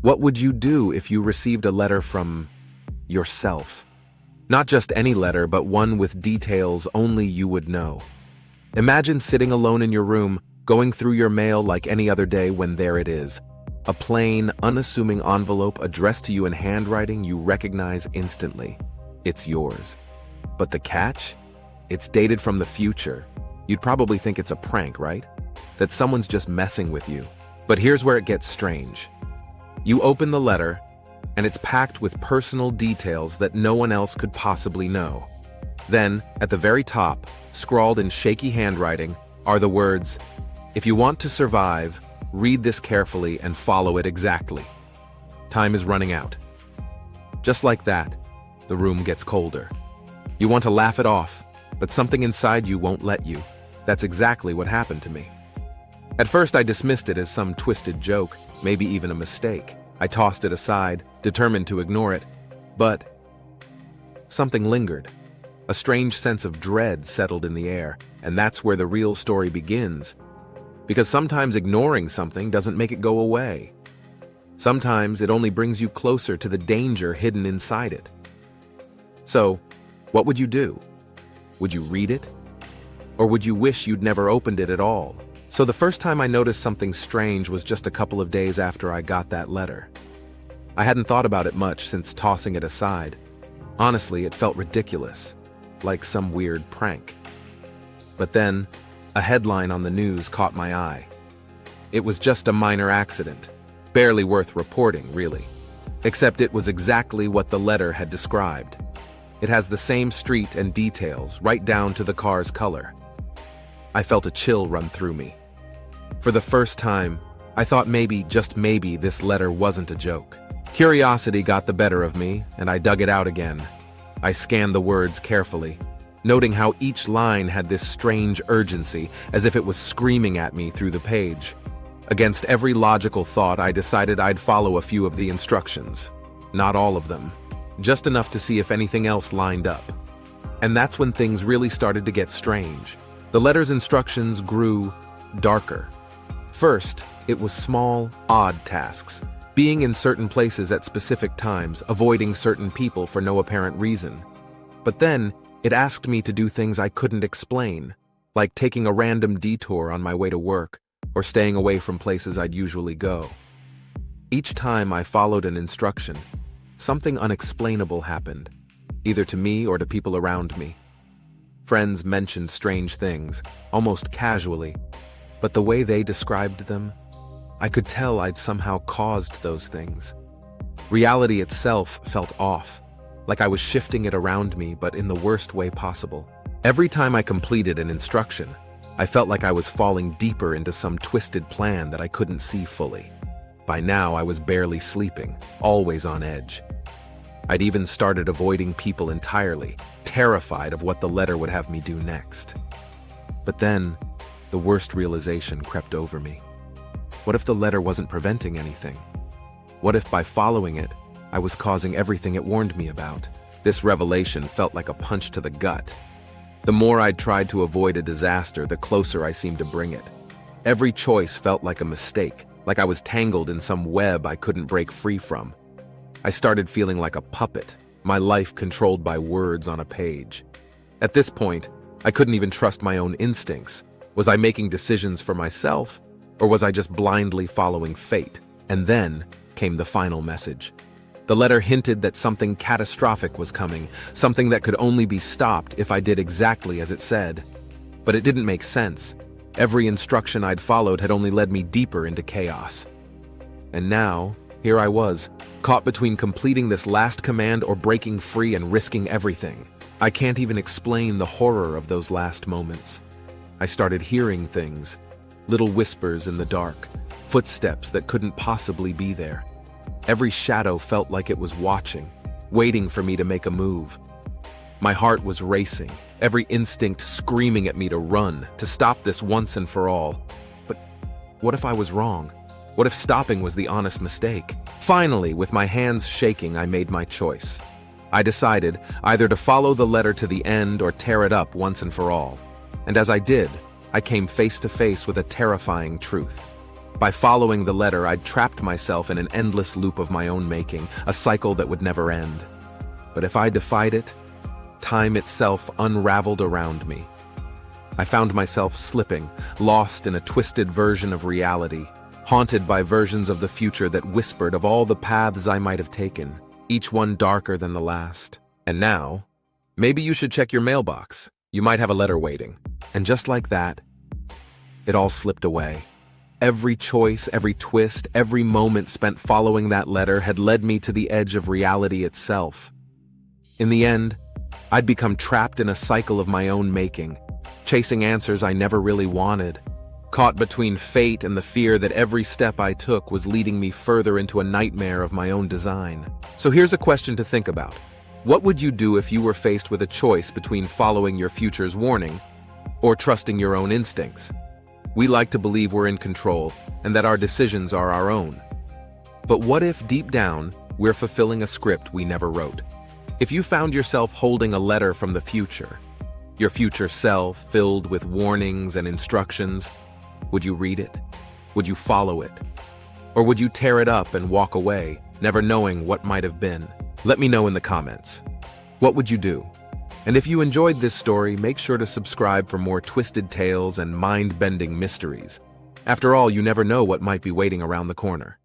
What would you do if you received a letter from yourself? Not just any letter, but one with details only you would know. Imagine sitting alone in your room, going through your mail like any other day when there it is. A plain, unassuming envelope addressed to you in handwriting you recognize instantly. It's yours. But the catch? It's dated from the future. You'd probably think it's a prank, right? That someone's just messing with you. But here's where it gets strange. You open the letter, and it's packed with personal details that no one else could possibly know. Then, at the very top, scrawled in shaky handwriting, are the words, "If you want to survive, read this carefully and follow it exactly. Time is running out." Just like that, the room gets colder. You want to laugh it off, but something inside you won't let you. That's exactly what happened to me. At first, I dismissed it as some twisted joke, maybe even a mistake. I tossed it aside, determined to ignore it. But something lingered. A strange sense of dread settled in the air, and that's where the real story begins. Because sometimes ignoring something doesn't make it go away. Sometimes it only brings you closer to the danger hidden inside it. So, what would you do? Would you read it? Or would you wish you'd never opened it at all? So the first time I noticed something strange was just a couple of days after I got that letter. I hadn't thought about it much since tossing it aside. Honestly, it felt ridiculous, like some weird prank. But then, a headline on the news caught my eye. It was just a minor accident, barely worth reporting, really. Except it was exactly what the letter had described. It has the same street and details, right down to the car's color. I felt a chill run through me. For the first time, I thought maybe, just maybe, this letter wasn't a joke. Curiosity got the better of me, and I dug it out again. I scanned the words carefully, noting how each line had this strange urgency, as if it was screaming at me through the page. Against every logical thought, I decided I'd follow a few of the instructions. Not all of them, just enough to see if anything else lined up. And that's when things really started to get strange. The letter's instructions grew darker. First, it was small, odd tasks. Being in certain places at specific times, avoiding certain people for no apparent reason. But then, it asked me to do things I couldn't explain, like taking a random detour on my way to work, or staying away from places I'd usually go. Each time I followed an instruction, something unexplainable happened, either to me or to people around me. Friends mentioned strange things, almost casually, but the way they described them, I could tell I'd somehow caused those things. Reality itself felt off, like I was shifting it around me, but in the worst way possible. Every time I completed an instruction, I felt like I was falling deeper into some twisted plan that I couldn't see fully. By now, I was barely sleeping, always on edge. I'd even started avoiding people entirely, terrified of what the letter would have me do next. But then, the worst realization crept over me. What if the letter wasn't preventing anything? What if by following it, I was causing everything it warned me about? This revelation felt like a punch to the gut. The more I'd tried to avoid a disaster, the closer I seemed to bring it. Every choice felt like a mistake, like I was tangled in some web I couldn't break free from. I started feeling like a puppet, my life controlled by words on a page. At this point, I couldn't even trust my own instincts. Was I making decisions for myself, or was I just blindly following fate? And then came the final message. The letter hinted that something catastrophic was coming, something that could only be stopped if I did exactly as it said. But it didn't make sense. Every instruction I'd followed had only led me deeper into chaos. And now, here I was, caught between completing this last command or breaking free and risking everything. I can't even explain the horror of those last moments. I started hearing things, little whispers in the dark, footsteps that couldn't possibly be there. Every shadow felt like it was watching, waiting for me to make a move. My heart was racing, every instinct screaming at me to run, to stop this once and for all. But what if I was wrong? What if stopping was the honest mistake? Finally, with my hands shaking, I made my choice. I decided either to follow the letter to the end or tear it up once and for all. And as I did, I came face to face with a terrifying truth. By following the letter, I'd trapped myself in an endless loop of my own making, a cycle that would never end. But if I defied it, time itself unraveled around me. I found myself slipping, lost in a twisted version of reality, haunted by versions of the future that whispered of all the paths I might have taken, each one darker than the last. And now, maybe you should check your mailbox. You might have a letter waiting. And just like that, it all slipped away. Every choice, every twist, every moment spent following that letter had led me to the edge of reality itself. In the end, I'd become trapped in a cycle of my own making, chasing answers I never really wanted, caught between fate and the fear that every step I took was leading me further into a nightmare of my own design. So here's a question to think about. What would you do if you were faced with a choice between following your future's warning or trusting your own instincts? We like to believe we're in control and that our decisions are our own. But what if, deep down, we're fulfilling a script we never wrote? If you found yourself holding a letter from the future, your future self filled with warnings and instructions, would you read it? Would you follow it? Or would you tear it up and walk away, never knowing what might have been? Let me know in the comments. What would you do? And if you enjoyed this story, make sure to subscribe for more twisted tales and mind-bending mysteries. After all, you never know what might be waiting around the corner.